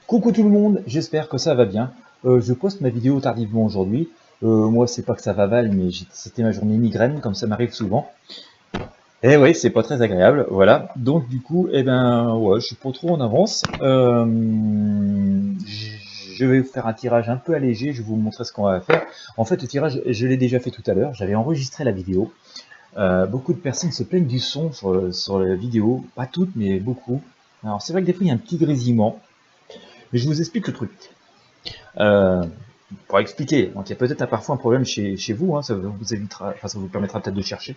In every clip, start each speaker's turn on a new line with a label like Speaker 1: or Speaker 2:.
Speaker 1: Coucou tout le monde, j'espère que ça va bien. Je poste ma vidéo tardivement aujourd'hui. Moi, c'est pas que ça va mal, mais c'était ma journée migraine, comme ça m'arrive souvent. Et oui, c'est pas très agréable, voilà. Donc du coup, eh ben, ouais, je suis pas trop en avance. Je vais vous faire un tirage un peu allégé. Je vais vous montrer ce qu'on va faire. En fait, le tirage, je l'ai déjà fait tout à l'heure. J'avais enregistré la vidéo. Beaucoup de personnes se plaignent du son sur la vidéo, pas toutes, mais beaucoup. Alors c'est vrai que des fois il y a un petit grésillement, mais je vous explique le truc. Euh, pour expliquer, donc il y a peut-être parfois un problème chez vous, hein, ça vous évitera, enfin, ça vous permettra peut-être de chercher.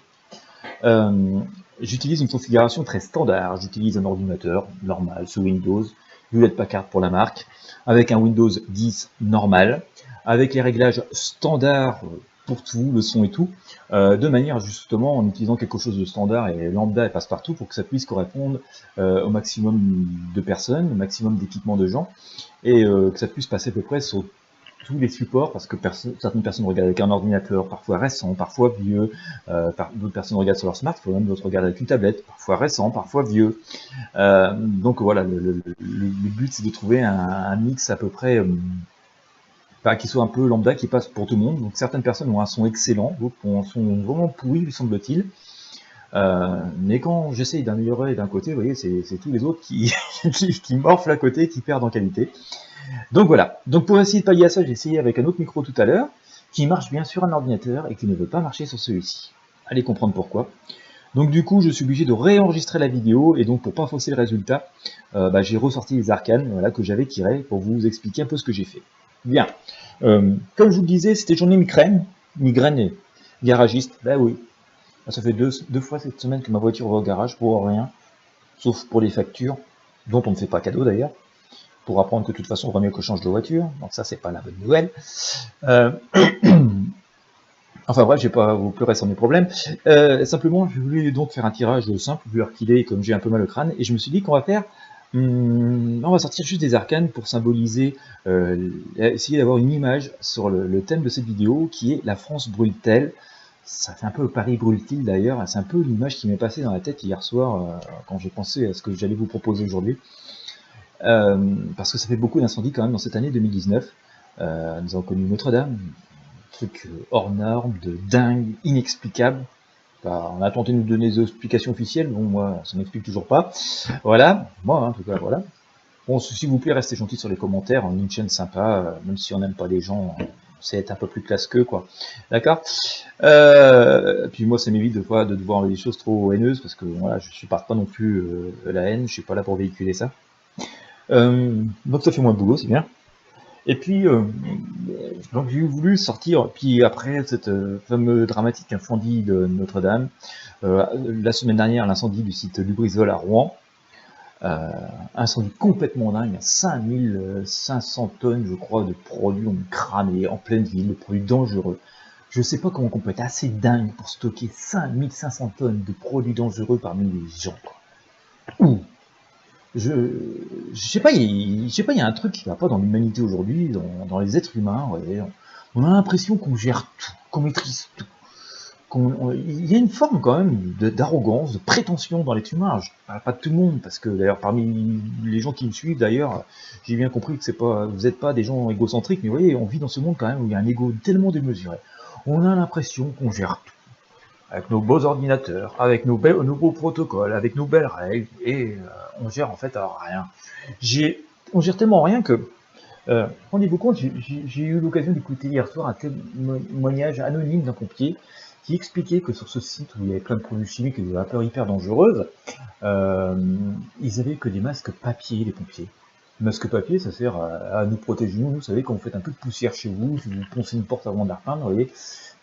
Speaker 1: Euh, J'utilise une configuration très standard, j'utilise un ordinateur normal sous Windows, Hewlett-Packard pour la marque, avec un Windows 10 normal, avec les réglages standards pour tout, le son et tout, de manière justement en utilisant quelque chose de standard et lambda et passe-partout pour que ça puisse correspondre au maximum de personnes, au maximum d'équipements de gens, et que ça puisse passer à peu près sur tous les supports, parce que certaines personnes regardent avec un ordinateur, parfois récent, parfois vieux, d'autres personnes regardent sur leur smartphone, d'autres regardent avec une tablette, parfois récent, parfois vieux. Donc voilà, le but c'est de trouver un mix à peu près qui soit un peu lambda, qui passe pour tout le monde. Donc certaines personnes ont un son excellent, d'autres ont un son vraiment pourri, lui semble-t-il. Mais quand j'essaye d'améliorer d'un côté, vous voyez, c'est tous les autres qui morflent à côté, qui perdent en qualité. Donc voilà, donc pour essayer de pallier à ça, j'ai essayé avec un autre micro tout à l'heure, qui marche bien sur un ordinateur et qui ne veut pas marcher sur celui-ci. Allez comprendre pourquoi. Donc du coup, je suis obligé de réenregistrer la vidéo, et donc pour pas fausser le résultat, j'ai ressorti les arcanes voilà, que j'avais tirés pour vous expliquer un peu ce que j'ai fait. Bien, comme je vous le disais, c'était journée migraine et garagiste, bah oui. Ça fait deux fois cette semaine que ma voiture va au garage pour rien, sauf pour les factures, dont on ne fait pas cadeau d'ailleurs, pour apprendre que de toute façon, il vaut mieux que je change de voiture. Donc ça, c'est pas la bonne nouvelle. Euh, enfin bref, je vais pas vous pleurer sur mes problèmes. Simplement, je voulais donc faire un tirage simple, vu qu'il est, comme j'ai un peu mal au crâne, et je me suis dit qu'on va faire... on va sortir juste des arcanes pour symboliser, essayer d'avoir une image sur le thème de cette vidéo, qui est la France brûle-t-elle. Ça fait un peu Paris brûle-t-il d'ailleurs, c'est un peu l'image qui m'est passée dans la tête hier soir, quand j'ai pensé à ce que j'allais vous proposer aujourd'hui. Parce que ça fait beaucoup d'incendies quand même dans cette année 2019. Nous avons connu Notre-Dame, truc hors norme, de dingue, inexplicable. Enfin, on a tenté de nous donner des explications officielles, bon moi ça m'explique toujours pas. Voilà, moi en tout cas voilà. Bon, s'il vous plaît, restez gentils sur les commentaires, on est une chaîne sympa, même si on n'aime pas les gens, c'est être un peu plus classe qu'eux, quoi. D'accord. Puis moi ça m'évite de devoir envoyer des choses trop haineuses, parce que voilà, je supporte pas non plus la haine, je suis pas là pour véhiculer ça. Donc ça fait moins de boulot, c'est bien. Et puis, donc j'ai voulu sortir, puis après cette fameux dramatique incendie de Notre-Dame, la semaine dernière, l'incendie du site Lubrizol à Rouen, euh, incendie complètement dingue, 5500 tonnes, je crois, de produits ont cramé en pleine ville, de produits dangereux. Je sais pas comment on peut être assez dingue pour stocker 5500 tonnes de produits dangereux parmi les gens, quoi. Ouh, je, je sais pas, je sais pas, il y a un truc qui va pas dans l'humanité aujourd'hui, dans les êtres humains. Ouais. On a l'impression qu'on gère tout, qu'on maîtrise tout. Il y a une forme quand même d'arrogance, de prétention dans l'être humain. Je parle pas de tout le monde, parce que d'ailleurs parmi les gens qui me suivent, d'ailleurs, j'ai bien compris que c'est pas, vous n'êtes pas des gens égocentriques, mais vous voyez, on vit dans ce monde quand même où il y a un ego tellement démesuré. On a l'impression qu'on gère tout, avec nos beaux ordinateurs, avec nos beaux protocoles, avec nos belles règles, et on gère en fait rien. On gère tellement rien que, rendez-vous compte, j'ai eu l'occasion d'écouter hier soir un témoignage anonyme d'un pompier qui expliquait que sur ce site où il y avait plein de produits chimiques et des vapeurs hyper dangereuses, euh, ils avaient que des masques papier, les pompiers. Le masque papier, ça sert à nous protéger, nous, vous savez, quand vous faites un peu de poussière chez vous, si vous poncez une porte avant de la repeindre, vous voyez,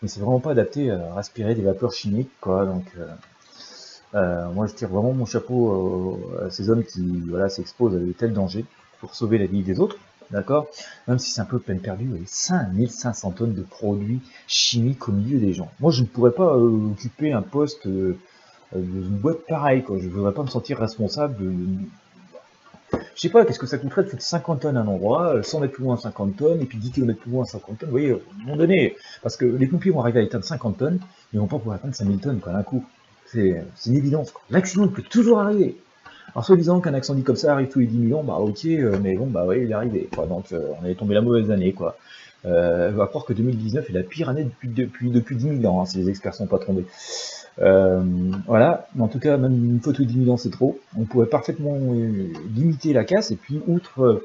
Speaker 1: mais c'est vraiment pas adapté à respirer des vapeurs chimiques, quoi, donc... moi, je tire vraiment mon chapeau à ces hommes qui voilà, s'exposent à de tels dangers pour sauver la vie des autres, d'accord. Même si c'est un peu peine perdue, il y a 5500 tonnes de produits chimiques au milieu des gens. Moi, je ne pourrais pas occuper un poste d'une boîte pareille, quoi. Je ne voudrais pas me sentir responsable de... Je sais pas, qu'est-ce que ça coûterait de foutre 50 tonnes à un endroit, 100 mètres plus loin 50 tonnes, et puis 10 km plus loin 50 tonnes, vous voyez, à un moment donné, parce que les pompiers vont arriver à éteindre 50 tonnes, ils vont pas pouvoir atteindre 5000 tonnes, quoi, d'un coup. C'est une évidence, quoi. L'accident peut toujours arriver. Alors, soi-disant qu'un incendie comme ça arrive tous les 10 000 ans, bah ok, mais bon, bah ouais, il est arrivé, quoi. Donc, on est tombé la mauvaise année, quoi. On va croire que 2019 est la pire année depuis 10 000 ans, hein, si les experts sont pas trompés. Euh, voilà, mais en tout cas, même une fois tous les 10 000 ans, c'est trop. On pourrait parfaitement limiter la casse, et puis, outre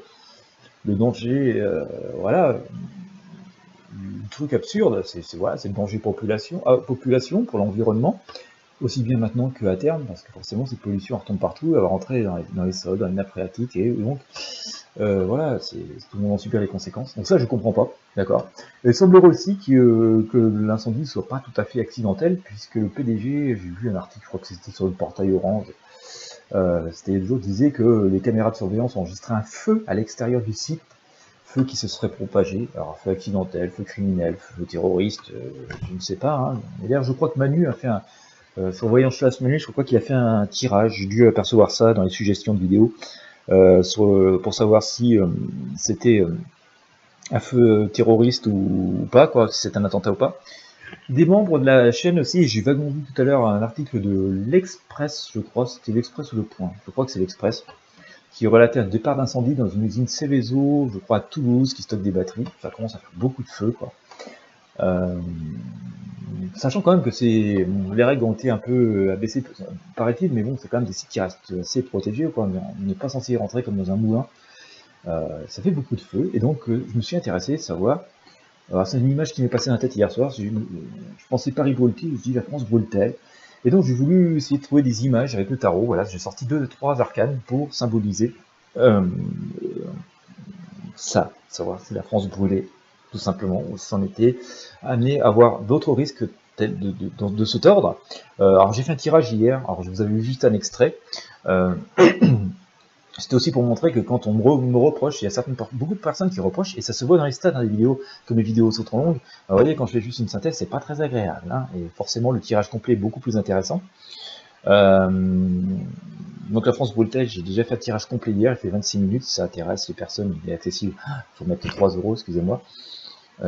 Speaker 1: le danger, voilà, le truc absurde, voilà, c'est le danger population pour l'environnement, aussi bien maintenant qu'à terme, parce que forcément cette pollution retombe partout, elle va rentrer dans les sols, dans les nappes phréatiques, et donc voilà, tout le monde en subit les conséquences. Donc ça, je comprends pas, d'accord. Il semblerait aussi que l'incendie soit pas tout à fait accidentel, puisque le PDG, j'ai vu un article, je crois que c'était sur le portail Orange, c'était le jour, disait que les caméras de surveillance ont enregistré un feu à l'extérieur du site, feu qui se serait propagé, alors feu accidentel, feu criminel, feu terroriste, je ne sais pas, hein. Mais d'ailleurs, je crois que Manu a fait sur Voyant Chlass Manu, je crois qu'il a fait un tirage, j'ai dû apercevoir ça dans les suggestions de vidéos, pour savoir si c'était un feu terroriste ou pas, quoi, si c'est un attentat ou pas. Des membres de la chaîne aussi, j'ai vaguement vu tout à l'heure un article de l'Express, je crois, c'était l'Express ou le Point, je crois que c'est l'Express, qui relatait un départ d'incendie dans une usine Céveso, je crois à Toulouse, qui stocke des batteries. Ça commence à faire beaucoup de feu, quoi. Euh, Sachant quand même que les règles ont été un peu abaissées, paraît-il, mais bon, c'est quand même des sites qui restent assez protégés, quoi. On n'est pas censé y rentrer comme dans un moulin. Ça fait beaucoup de feu, et donc je me suis intéressé de savoir. Alors c'est une image qui m'est passée dans la tête hier soir, je pensais Paris brûle-t-il, je me dis la France brûle-t-elle. Et donc j'ai voulu essayer de trouver des images avec le tarot, voilà, j'ai sorti 2-3 arcanes pour symboliser euh, ça, savoir si la France brûlait, tout simplement, ou si on était amené à avoir d'autres risques de cet ordre. Alors j'ai fait un tirage hier, alors je vous avais vu juste un extrait. Euh, C'était aussi pour montrer que quand on me reproche, il y a beaucoup de personnes qui reprochent, et ça se voit dans les stats, hein, des vidéos, comme les vidéos sont trop longues. Vous voyez, quand je fais juste une synthèse, c'est pas très agréable, hein, et forcément le tirage complet est beaucoup plus intéressant. Euh, donc la France brûle-t-elle, j'ai déjà fait le tirage complet hier, il fait 26 minutes, si ça intéresse les personnes, il est accessible, il faut mettre 3 euros, excusez-moi.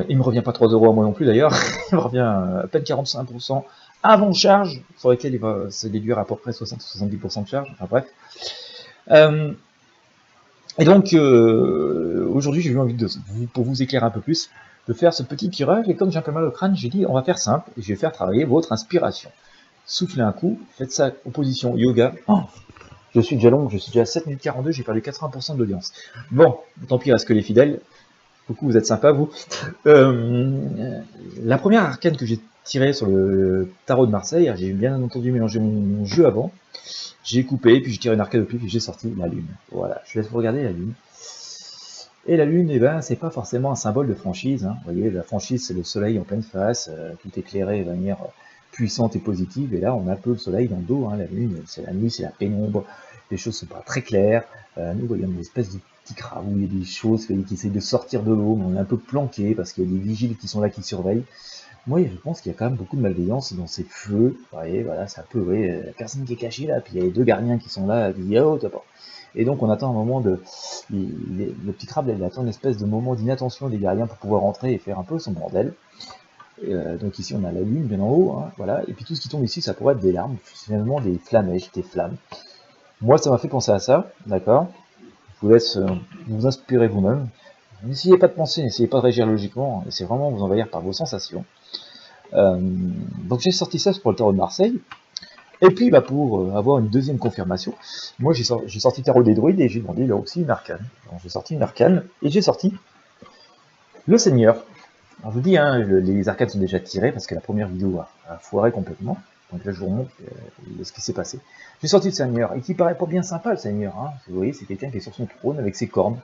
Speaker 1: Il me revient pas 3 euros à moi non plus d'ailleurs, il me revient à peine 45% avant charge, sur lesquels il va se déduire à peu près 60-70% de charge, enfin bref. Et donc, aujourd'hui, j'ai eu envie pour vous éclairer un peu plus, de faire ce petit tirage, et comme j'ai un peu mal au crâne, j'ai dit, on va faire simple, et je vais faire travailler votre inspiration. Soufflez un coup, faites ça en position yoga. Oh, je suis déjà long, je suis déjà à 7 minutes 42, j'ai perdu 80% de l'audience. Bon, tant pis, reste que les fidèles. Coucou, vous êtes sympas, vous. La première arcane que j'ai tirée sur le tarot de Marseille, j'ai bien entendu mélanger mon jeu avant. J'ai coupé, puis j'ai tiré une arcade au pif et j'ai sorti la lune. Voilà, je laisse vous regarder la lune. Et la lune, eh ben, c'est pas forcément un symbole de franchise, hein. Vous voyez, la franchise, c'est le soleil en pleine face, tout éclairé de manière puissante et positive. Et là, on a un peu le soleil dans le dos, hein. La lune, c'est la nuit, c'est la pénombre. Les choses sont pas très claires. Nous voyons une espèce de petit crabe où il y a des choses qui essayent de sortir de l'eau, mais on est un peu planqué parce qu'il y a des vigiles qui sont là, qui surveillent. Moi, je pense qu'il y a quand même beaucoup de malveillance dans ces feux. Vous voyez, voilà, c'est un peu, vous voyez, la personne qui est cachée là, puis il y a les deux gardiens qui sont là, qui disent oh, t'as pas. Et donc on attend un moment le petit crabe, il attend une espèce de moment d'inattention des gardiens pour pouvoir rentrer et faire un peu son bordel. Donc ici on a la lune bien en haut, hein, voilà. Et puis tout ce qui tombe ici, ça pourrait être des larmes, finalement des flamèches, des flammes. Moi, ça m'a fait penser à ça, d'accord. Je vous laisse vous inspirer vous-même. N'essayez pas de penser, n'essayez pas de réagir logiquement, essayez vraiment de vous envahir par vos sensations. Donc j'ai sorti ça pour le tarot de Marseille. Et puis bah, pour avoir une deuxième confirmation, moi j'ai sorti tarot des druides et j'ai demandé là aussi une arcane. Donc j'ai sorti une arcane et j'ai sorti le Seigneur. Alors je vous dis, hein, les arcanes sont déjà tirées parce que la première vidéo a foiré complètement. Donc là je vous remontre ce qui s'est passé. J'ai sorti le Seigneur et qui paraît pas bien sympa le Seigneur. Hein. Vous voyez, c'est quelqu'un qui est sur son trône avec ses cornes.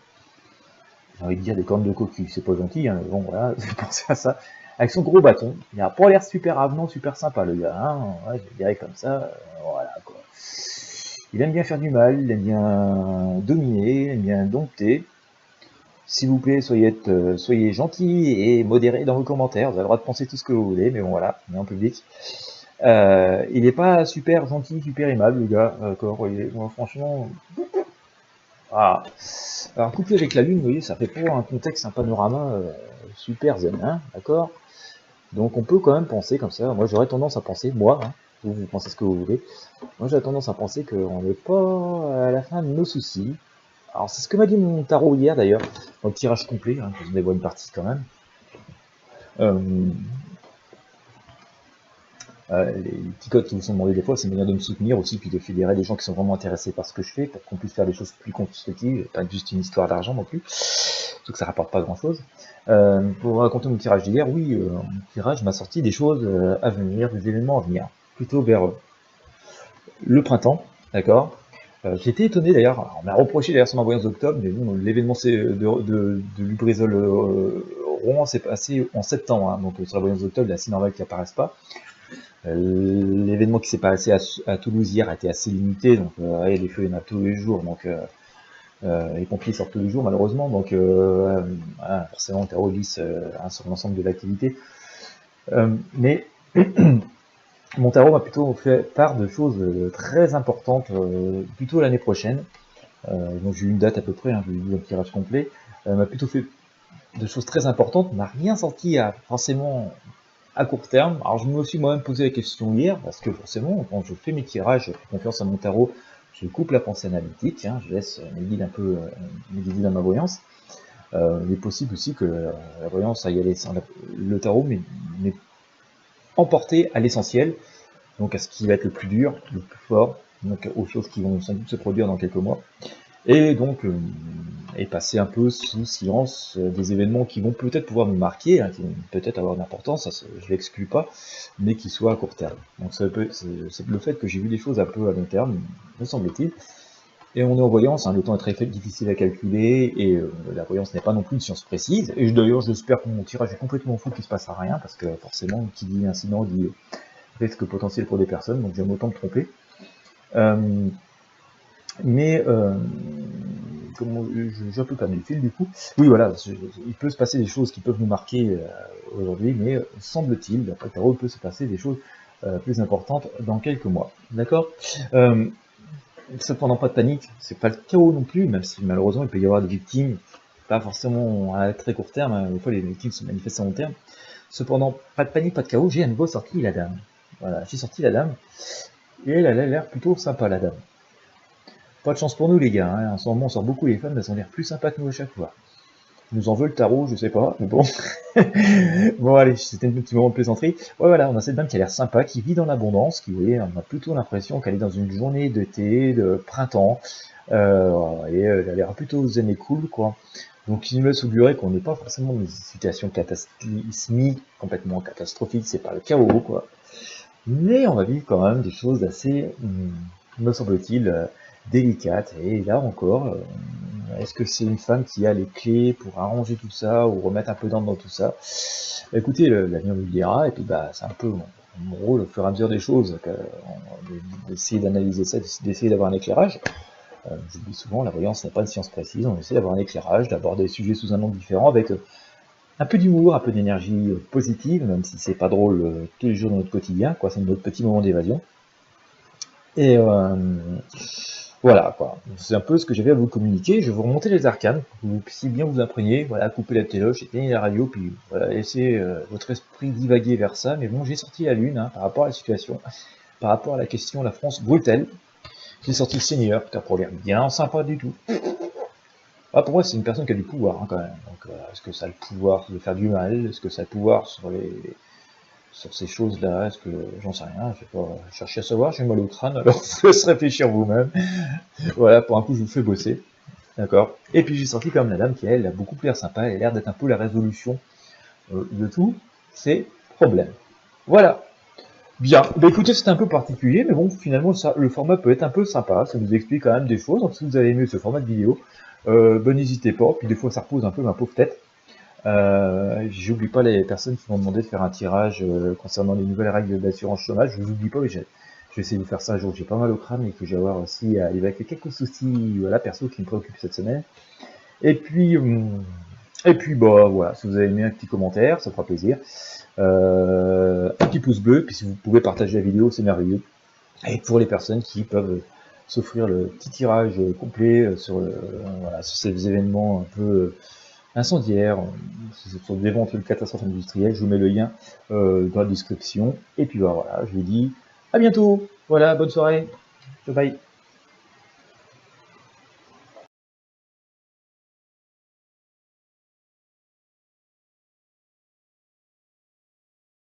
Speaker 1: J'ai envie de dire des cornes de coquille, c'est pas gentil, hein, mais bon voilà, j'ai pensé à ça. Avec son gros bâton, il a pas l'air super avenant, super sympa le gars, hein, ouais, je dirais comme ça, voilà quoi. Il aime bien faire du mal, il aime bien dominer, il aime bien dompter. S'il vous plaît, soyez gentils et modérés dans vos commentaires, vous avez le droit de penser tout ce que vous voulez, mais bon voilà, on est en public. Il n'est pas super gentil, super aimable le gars, d'accord, moi, franchement... Ah. Alors couplé avec la lune, vous voyez, ça fait pour un contexte, un panorama super zen, hein, d'accord. Donc on peut quand même penser comme ça, moi j'aurais tendance à penser, moi, hein, vous pensez ce que vous voulez. Moi j'ai tendance à penser qu'on n'est pas à la fin de nos soucis. Alors c'est ce que m'a dit mon tarot hier d'ailleurs, dans le tirage complet, hein, je vous dévoile une partie quand même. Euh, les petits codes qui vous sont demandés des fois, c'est une manière de me soutenir aussi, puis de fédérer des gens qui sont vraiment intéressés par ce que je fais, pour qu'on puisse faire des choses plus constructives, et pas juste une histoire d'argent non plus, surtout que ça rapporte pas grand chose. Pour raconter mon tirage d'hier, oui, mon tirage m'a sorti des choses à venir, des événements à venir, plutôt vers le printemps, d'accord. J'étais étonné d'ailleurs, on m'a reproché d'ailleurs sur ma voyance d'octobre, mais bon, l'événement de Lubrizol Rouen s'est passé en septembre, hein, donc sur la voyance d'octobre, il est assez normal qu'il apparaisse pas. L'événement qui s'est passé à Toulouse hier a été assez limité, donc les feux il y en a tous les jours, donc les pompiers sortent tous les jours malheureusement, donc voilà, forcément le tarot glisse sur l'ensemble de l'activité. Mais mon tarot m'a plutôt fait part de choses très importantes, plutôt l'année prochaine. Donc j'ai eu une date à peu près, hein, je vous ai dit un tirage complet. M'a plutôt fait de choses très importantes, m'a rien sorti à forcément à court terme. Alors je me suis moi-même posé la question hier, parce que forcément, quand je fais mes tirages, je fais confiance à mon tarot, je coupe la pensée analytique, hein, je laisse mes guides un peu me guider dans ma voyance. Il est possible aussi que la voyance aille aller sans le tarot, mais emporté à l'essentiel, donc à ce qui va être le plus dur, le plus fort, donc aux choses qui vont sans doute se produire dans quelques mois. Et donc, et passer un peu sous silence des événements qui vont peut-être pouvoir nous marquer, hein, qui vont peut-être avoir une importance, ça, je l'exclus pas, mais qui soient à court terme. Donc c'est le fait que j'ai vu des choses un peu à long terme, me semble-t-il. Et on est en voyance, hein, le temps est très difficile à calculer, et la voyance n'est pas non plus une science précise. Et d'ailleurs, j'espère que mon tirage est complètement fou, qu'il ne se passera rien, parce que forcément, qui dit incident dit risque potentiel pour des personnes, donc j'aime autant me tromper. Mais comment j'ai un peu perdu le fil du coup. Oui voilà, il peut se passer des choses qui peuvent nous marquer aujourd'hui, mais semble-t-il, d'après le tarot, il peut se passer des choses plus importantes dans quelques mois. D'accord. Cependant, pas de panique, c'est pas le chaos non plus, même si malheureusement il peut y avoir des victimes, pas forcément à très court terme, hein, des fois les victimes se manifestent à long terme. Cependant, pas de panique, pas de chaos, j'ai à nouveau sorti la dame. Voilà, j'ai sorti la dame, et elle a l'air plutôt sympa la dame. Pas de chance pour nous les gars, hein. En ce moment on sort beaucoup les femmes, elles ont l'air plus sympas que nous à chaque fois. Ils nous en veut le tarot, je sais pas, mais bon. Bon allez, c'était un petit moment de plaisanterie. Ouais voilà, on a cette dame qui a l'air sympa, qui vit dans l'abondance, qui, vous voyez, on a plutôt l'impression qu'elle est dans une journée d'été, de printemps, et elle a l'air plutôt zen et cool, quoi. Donc il me laisse augurer qu'on n'est pas forcément dans une situation cataclysmique, complètement catastrophique, c'est pas le chaos, quoi. Mais on va vivre quand même des choses assez, me semble-t-il, délicates. Et là encore, est-ce que c'est une femme qui a les clés pour arranger tout ça ou remettre un peu d'ordre dans tout ça? Écoutez, l'avenir nous le dira, et puis bah, c'est un peu mon rôle au fur et à mesure des choses, d'essayer d'analyser ça, d'essayer d'avoir un éclairage. Je vous dis souvent, la voyance n'est pas une science précise, on essaie d'avoir un éclairage, d'aborder les sujets sous un angle différent, avec un peu d'humour, un peu d'énergie positive, même si c'est pas drôle tous les jours de notre quotidien, quoi, c'est notre petit moment d'évasion. Et voilà, quoi. C'est un peu ce que j'avais à vous communiquer. Je vais vous remonter les arcanes, pour que vous puissiez bien vous imprégner, voilà, couper la téloche, éteindre la radio, puis voilà, laisser votre esprit divaguer vers ça. Mais bon, j'ai sorti la lune, hein, par rapport à la situation, par rapport à la question la France brûle-t-elle. J'ai sorti le Seigneur, qui a pour l'air bien sympa du tout. Ah, pour moi, c'est une personne qui a du pouvoir, hein, quand même. Donc, est-ce que ça a le pouvoir de faire du mal? Est-ce que ça a le pouvoir sur ces choses-là? Est-ce que j'en sais rien? Je vais pas chercher à savoir. J'ai mal au crâne, alors je vous laisse réfléchir vous-même. Voilà, pour un coup, je vous fais bosser. D'accord. Et puis j'ai sorti comme la dame qui, elle, a beaucoup l'air sympa. Elle a l'air d'être un peu la résolution de tous ces problèmes. Voilà. Bien. Bah, écoutez, c'était un peu particulier, mais bon, finalement, ça, le format peut être un peu sympa. Ça vous explique quand même des choses. Donc, si vous avez aimé ce format de vidéo, n'hésitez pas. Puis des fois, ça repose un peu ma pauvre tête. J'oublie pas les personnes qui m'ont demandé de faire un tirage concernant les nouvelles règles d'assurance chômage. Je vous oublie pas, mais je vais essayer de vous faire ça un jour. J'ai pas mal au crâne et que j'ai avoir aussi à évacuer quelques soucis, voilà, perso qui me préoccupent cette semaine. Et puis, bah voilà, si vous avez aimé un petit commentaire, ça fera plaisir. Un petit pouce bleu, puis si vous pouvez partager la vidéo, c'est merveilleux. Et pour les personnes qui peuvent s'offrir le petit tirage complet voilà, sur ces événements un peu incendiaires, sur d'éventuelles catastrophes industrielles, je vous mets le lien dans la description. Et puis bah, voilà, je vous dis À bientôt. Voilà, bonne soirée. Bye bye.